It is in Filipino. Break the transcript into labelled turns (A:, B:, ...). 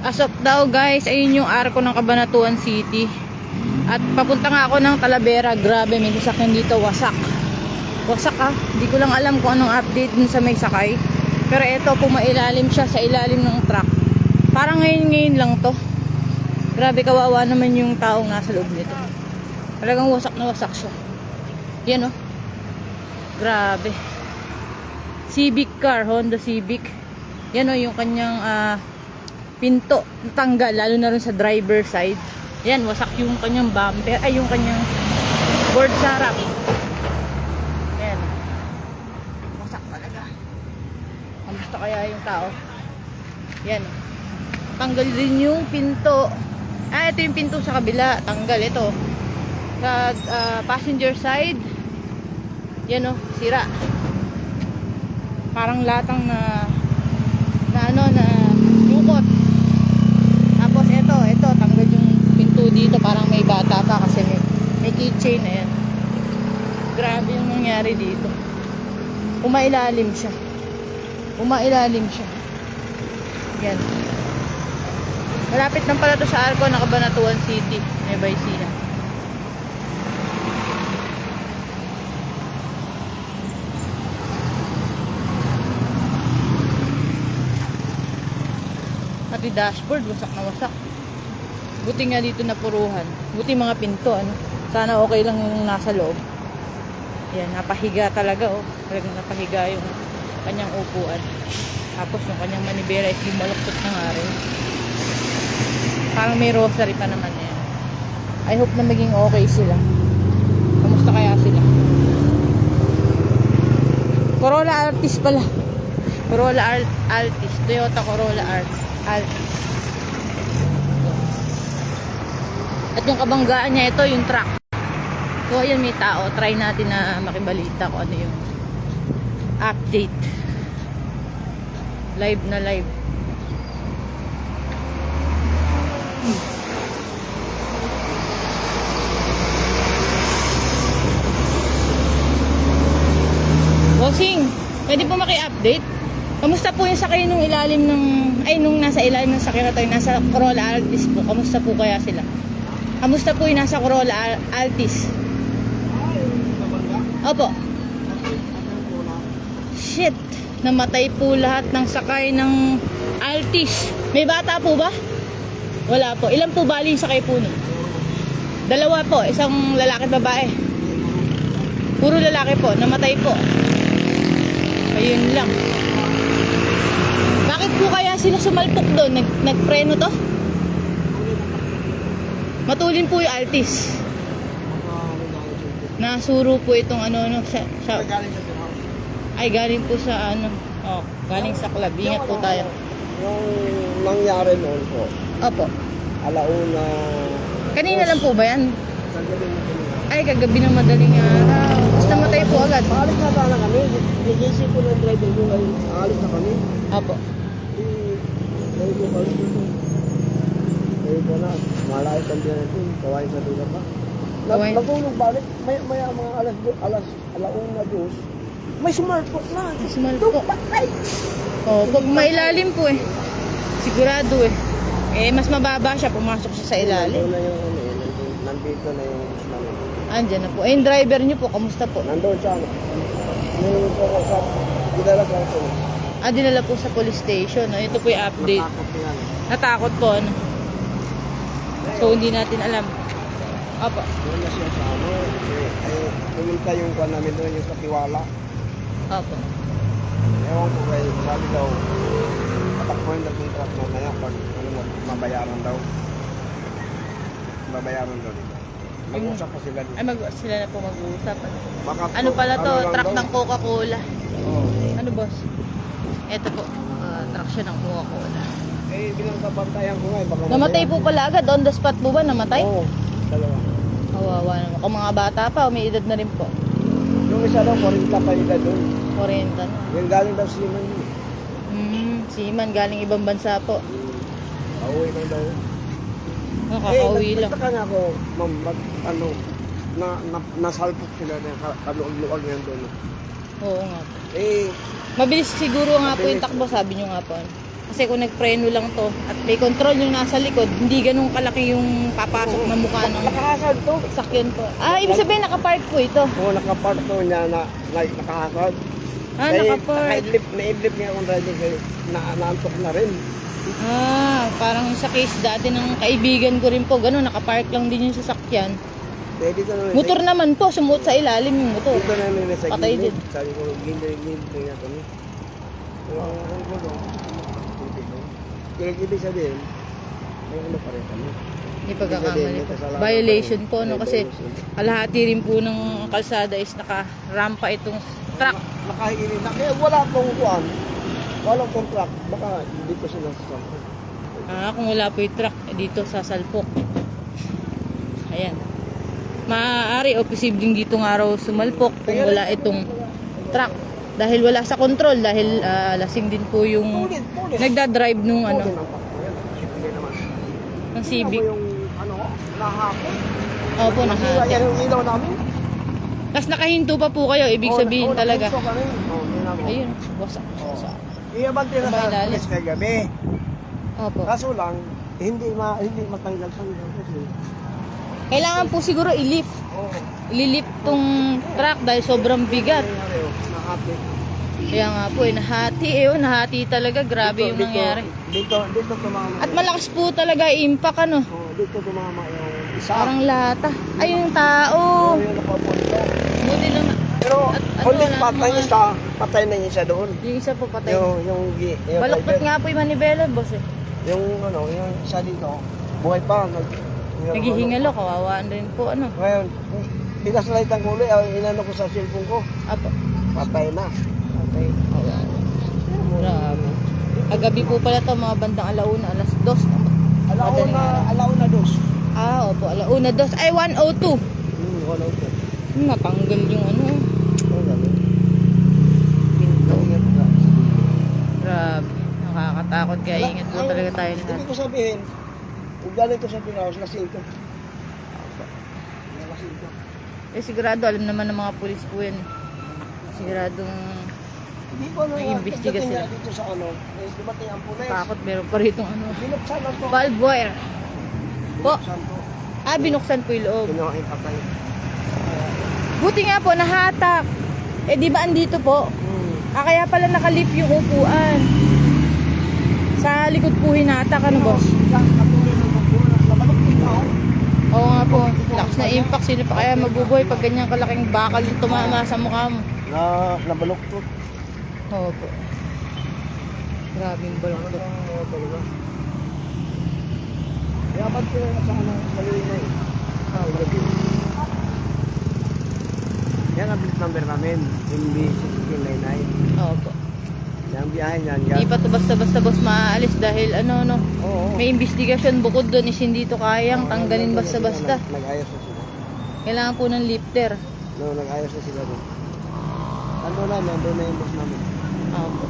A: As of now guys, ayun yung arko ng Cabanatuan City. At papunta nga ako ng Talavera. Grabe, may sasakyan dito, wasak. Wasak ah. Hindi ko lang alam kung anong update dun sa may sakay. Pero eto, pumailalim siya sa ilalim ng truck. Parang ngayon lang to. Grabe, kawawa naman yung taong nasa loob nito. Talagang wasak na wasak siya. Yan oh. Grabe. Civic car, Honda Civic. Yan oh, yung kanyang pinto natanggal, lalo na rin sa driver side. Yan, wasak yung kanyang bumper, ay yung kanyang board sa harap. Yan. Wasak talaga. Kamusta kaya yung tao? Yan. Tanggal din yung pinto. Ito yung pinto sa kabila. Tanggal ito. Sa passenger side. Yan o, sira. Parang latang na lukot. Tapos ito, tanggal yung pinto dito. Parang may bata pa kasi may keychain na yan. Grabe yung nangyari dito. Umailalim siya. Yan. Malapit lang pala to sa arko ng Cabanatuan City, Nueva Ecija. Pati dashboard, wasak na wasak. Buti nga dito napuruhan. Buti mga pinto, ano. Sana okay lang yung nasa loob. Yan, napahiga talaga, oh. Talagang napahiga yung kanyang upuan. Tapos yung kanyang manibela is bumaluktot na nga rin. Parang may rosary pa naman yan. I hope na maging okay sila. Kamusta kaya sila? Corolla Altis pala. Corolla Altis. Toyota Corolla Altis. At yung kabanggaan niya, ito yung truck. So ayun, may tao. Try natin na makibalita kung ano yung update. Live na live. Bossing, pwede po maki-update? Kamusta po yung sakay nung ilalim ng nung nasa ilalim ng sakyan na to, yung nasa Corolla Altis po? Kamusta po kaya sila? Kamusta po yung nasa Corolla Altis? Opo. Shit, namatay po lahat ng sakay ng Altis. May bata po ba? Wala po. Ilan po bali yung sakay po nun? Dalawa po, isang lalaki at babae. Puro lalaki po, namatay po. Ayun lang. Bakit po kaya sila sumalpok doon? Nagpreno to? Matulin po yung Altis. Nasuro po itong ay galing po sa galing sa club. Ingat po tayo.
B: Yung nangyari noon po.
A: Opo.
B: Alauna.
A: Kanina lang po ba yan?
B: Kagabi mo kanina.
A: Ay, kagabi ng madaling araw. Tapos namatay po agad.
B: Alis na sana kami. Nag-isip ko ng driver ko ngayon. Alis na kami.
A: Opo.
B: Ngayon ko alis dito. Ngayon ko na. Malaki kang din natin. Kawain sa duga pa. Natulog balik. May mga alauna Diyos. May sumarpok na.
A: Sumalpok. Oh, pag mailalim po eh. Sigurado eh. Mas mababa siya. Pumasok siya sa ilalim.
B: Nandito na yung Islam.
A: Andyan na po. Yung driver niyo po, kamusta po?
B: Nandoon siya. Nung po ko sa dinala ko po.
A: Dinala po sa police station. Ito po yung update.
B: Natakot yan.
A: Natakot po, ano? So, hindi natin alam. Opo.
B: Doon na siya sa pumunta yung kuha namin doon, yung sa Tiwala.
A: Opo.
B: Ewan ko kayo, sabi daw, patakpuin daw yung truck mamaya pag mabayaran daw. Mabayaran daw dito. Mag-usap pa sila dito.
A: Sila na po mag-uusap.
B: Baka
A: Ano pala to?
B: lang
A: Truck
B: daw.
A: ng Coca-Cola.
B: Oo.
A: Ano boss? Ito po. Truck siya ng Coca-Cola.
B: Binangkabantayan ko nga. Baka
A: Namatay po pala agad. On the spot po ba? Namatay?
B: Oo. Dalawa.
A: Kawawa naman. Kung mga bata pa, may edad na rin po.
B: Yung isa daw, 40 pa edad doon.
A: 40 na.
B: Yung galing daw Siman yun.
A: Seaman, galing ibang bansa po.
B: Pauwi lang daw.
A: Nakakauwi lang.
B: Nagtaka nga ako, ma'am, nasalpok sila na kaluag-luag yan doon.
A: Oo nga po.
B: Eh,
A: Mabilis siguro nga po yung takbo, sabi nyo nga po. Kasi kung nagpreno lang to at may control yung nasa likod, hindi ganun kalaki yung papasok na mukha ng
B: Nakahasad to.
A: sakyan po. Ah, ibig sabihin nakapark po ito.
B: Oo, nakapark to niya na nakahasad.
A: Ah, nakapark.
B: Naidlip niya akong driving kaya naantok na rin.
A: Ah, parang sa case dati ng kaibigan ko rin po, ganun, nakapark lang din yung sasakyan.
B: Pwede dito naman.
A: Motor naman po, sumuot sa ilalim yung motor.
B: Dito naman sa
A: Patay
B: gilid.
A: din.
B: Sabi ko, gilid kaya kami. Ang gulo. Kaya ibig sabihin, may ano pa rin kami.
A: May pagkakamali po. Violation po, no? Kasi kalahati rin po ng kalsada is nakarampa itong truck.
B: Nakahigirin na. Kaya wala pong kuwan. Wala pong truck. Baka dito sila sa sampo.
A: Ah, kung wala po yung truck, dito sa Salpok. Ayan. Maaari o posibleng dito nga raw sumalpok kung wala itong truck. Dahil wala sa control, dahil lasing din po yung nagdadrive nung ano,
B: Hindi naman.
A: ng Civic.
B: Yung ano, nahapon.
A: Opo,
B: Nasira
A: nahati.
B: yan yung ilaw namin.
A: Tapos nakahinto pa po kayo, ibig sabihin talaga.
B: Ayun.
A: Ayun, wasak. Wasak.
B: Iabante na
A: Sabay
B: sa
A: lalim.
B: pulis kagabi.
A: Opo.
B: Kaso lang, hindi matanggal sa kasi.
A: Kailangan po siguro i-lift.
B: Oo.
A: Ililift tong truck dahil sobrang bigat.
B: Nahati.
A: Kaya nga po, nahati nahati talaga. Grabe yung nangyari.
B: Dito tumama.
A: At malakas po talaga impact, ano.
B: Oh, dito tumama yung isa.
A: Parang lata. Ay, yung tao.
B: Yung nakapunto.
A: Buti lang.
B: Pero,
A: At ano,
B: ulit
A: wala
B: patay
A: mga-
B: isa. Patay na yung isa doon.
A: Yung isa po patay.
B: Yung
A: Baluktot
B: driver.
A: nga po yung manibela, boss eh.
B: Yung yung isa dito, buhay pa.
A: Naghihingalo, kawawaan din po, ano.
B: Ngayon, bigas na itang kulay, inano ko sa cellphone ko,
A: Apo.
B: patay na.
A: Okay. Grabe. Agabi po pala to, mga bandang alauna, alas 2.
B: Alauna dos.
A: Ah, opo, alauna 2. Ay, 102.
B: Wala ko.
A: Natanggal yung ano.
B: Oh, ganun.
A: Pinto.
B: Ingat ka.
A: Grabe. Nakakatakot kaya ingat po talaga tayo lahat.
B: Ibig ko sabihin, kung galing ko sa Pinaos, lasing ko. Lasing ko.
A: Eh sigurado, alam naman ng mga pulis po yan. Siguradong
B: Hindi ko na
A: Nag-imbestiga sila.
B: dito sa ano, dumating ang pulis.
A: takot meron pa rito ano.
B: Binuksan lang to.
A: Valve wire. Po.
B: Binuksan to.
A: Ah, binuksan po yung loob.
B: Kinuha yung patay.
A: Buti nga po, nahatak. Eh di ba andito po? Ah, kaya pala nakalip yung upuan. Sa likod po hinatak, ano boss?
B: Katuloy ng magbuo. Nabalok yung tao.
A: Oo nga po, lakas na impact. Sino pa kaya mabubuhay pag ganyang kalaking bakal yung tumama sa mukha mo?
B: Nabalok to.
A: Oo po. Grabing balong to.
B: Kaya ba't ko na sa ano, malina eh. Yan ang plate number namin, MB1699.
A: Oo po.
B: Yan ang biyahe niyan.
A: Hindi pa to basta-basta boss maaalis dahil ano no.
B: Oo.
A: May investigasyon bukod doon is hindi to kayang tanggalin basta-basta.
B: Nag-ayos na sila.
A: Kailangan po ng lifter.
B: No, nag-ayos na sila doon. Ano na, nandun na yung boss namin.
A: Oo po.